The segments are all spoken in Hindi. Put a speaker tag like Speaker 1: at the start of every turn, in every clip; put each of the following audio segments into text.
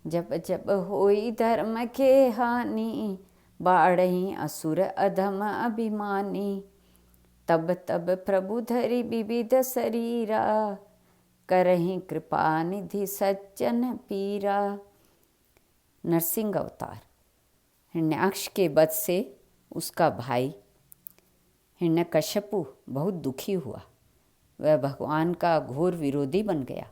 Speaker 1: जब जब होई धर्म के हानि, बाढ़ही असुर अधम अभिमानी। तब तब प्रभु धरि विविध शरीरा, करहि कृपा निधि सज्जन पीरा। नरसिंह अवतार। हिरण्याक्ष के वध से उसका भाई हिरण्यकश्यपु बहुत दुखी हुआ। वह भगवान का घोर विरोधी बन गया।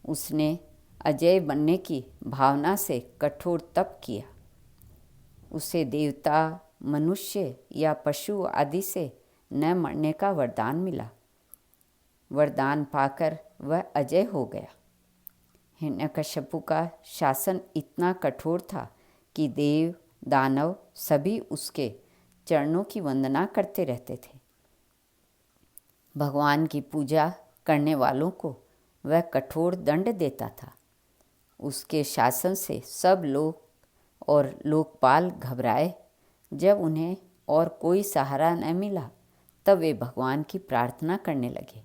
Speaker 1: उसने अजय बनने की भावना से कठोर तप किया। उसे देवता, मनुष्य या पशु आदि से न मरने का वरदान मिला। वरदान पाकर वह अजय हो गया। हिरण्यकश्यपु का शासन इतना कठोर था कि देव, दानव सभी उसके चरणों की वंदना करते रहते थे। भगवान की पूजा करने वालों को वह कठोर दंड देता था। उसके शासन से सब लोग और लोकपाल घबराए। जब उन्हें और कोई सहारा न मिला तब वे भगवान की प्रार्थना करने लगे।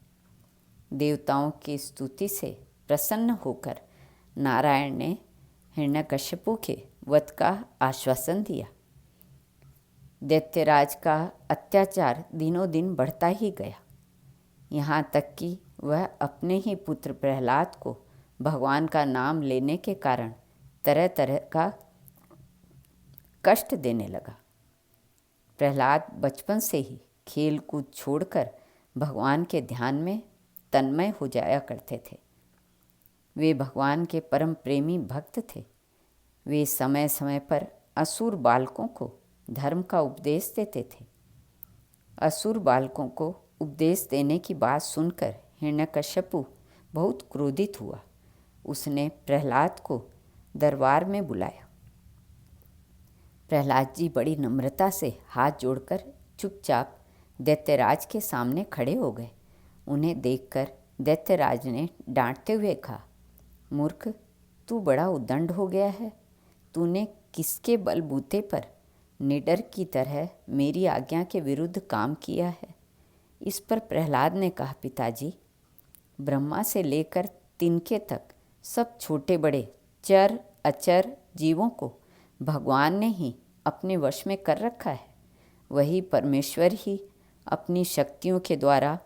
Speaker 1: देवताओं की स्तुति से प्रसन्न होकर नारायण ने हिरण्यकश्यपु के वध का आश्वासन दिया। दैत्यराज का अत्याचार दिनों दिन बढ़ता ही गया, यहाँ तक कि वह अपने ही पुत्र प्रहलाद को भगवान का नाम लेने के कारण तरह तरह का कष्ट देने लगा। प्रहलाद बचपन से ही खेल कूद छोड़कर भगवान के ध्यान में तन्मय हो जाया करते थे। वे भगवान के परम प्रेमी भक्त थे। वे समय समय पर असुर बालकों को धर्म का उपदेश देते थे। असुर बालकों को उपदेश देने की बात सुनकर हिरण्यकश्यपु बहुत क्रोधित हुआ। उसने प्रहलाद को दरबार में बुलाया। प्रहलाद जी बड़ी नम्रता से हाथ जोड़कर चुपचाप दैत्यराज के सामने खड़े हो गए। उन्हें देखकर दैत्यराज ने डांटते हुए कहा, मूर्ख, तू बड़ा उद्दंड हो गया है। तूने किसके बलबूते पर निडर की तरह मेरी आज्ञा के विरुद्ध काम किया है। इस पर प्रहलाद ने कहा, पिताजी, ब्रह्मा से लेकर तिनके तक सब छोटे बड़े चर अचर जीवों को भगवान ने ही अपने वश में कर रखा है। वही परमेश्वर ही अपनी शक्तियों के द्वारा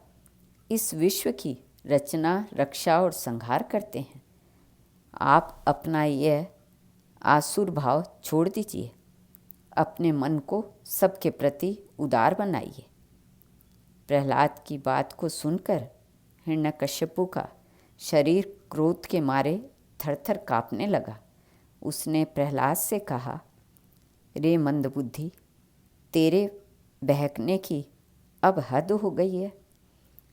Speaker 1: इस विश्व की रचना, रक्षा और संहार करते हैं। आप अपना यह आसुर भाव छोड़ दीजिए। अपने मन को सबके प्रति उदार बनाइए। प्रहलाद की बात को सुनकर हिरण्यकश्यपु का शरीर क्रोध के मारे थरथर काँपने लगा। उसने प्रहलाद से कहा, रे मंदबुद्धि, तेरे बहकने की अब हद हो गई है।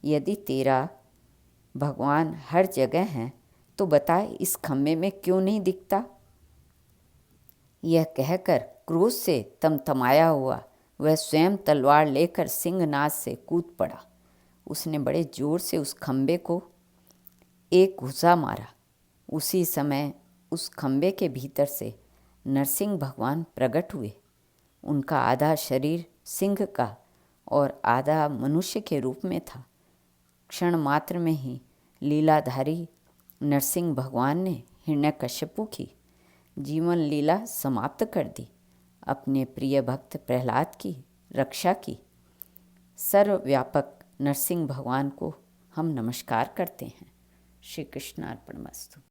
Speaker 1: यदि तेरा भगवान हर जगह है तो बता, इस खम्भे में क्यों नहीं दिखता। यह कहकर क्रोध से तमतमाया हुआ वह स्वयं तलवार लेकर सिंहनाद से कूद पड़ा। उसने बड़े जोर से उस खम्भे को एक घुसा मारा। उसी समय उस खम्भे के भीतर से नरसिंह भगवान प्रकट हुए। उनका आधा शरीर सिंह का और आधा मनुष्य के रूप में था। क्षण मात्र में ही लीलाधारी नरसिंह भगवान ने हिरण्यकश्यपु की जीवन लीला समाप्त कर दी। अपने प्रिय भक्त प्रहलाद की रक्षा की। सर्वव्यापक नरसिंह भगवान को हम नमस्कार करते हैं। श्री कृष्णार्पणमस्तु।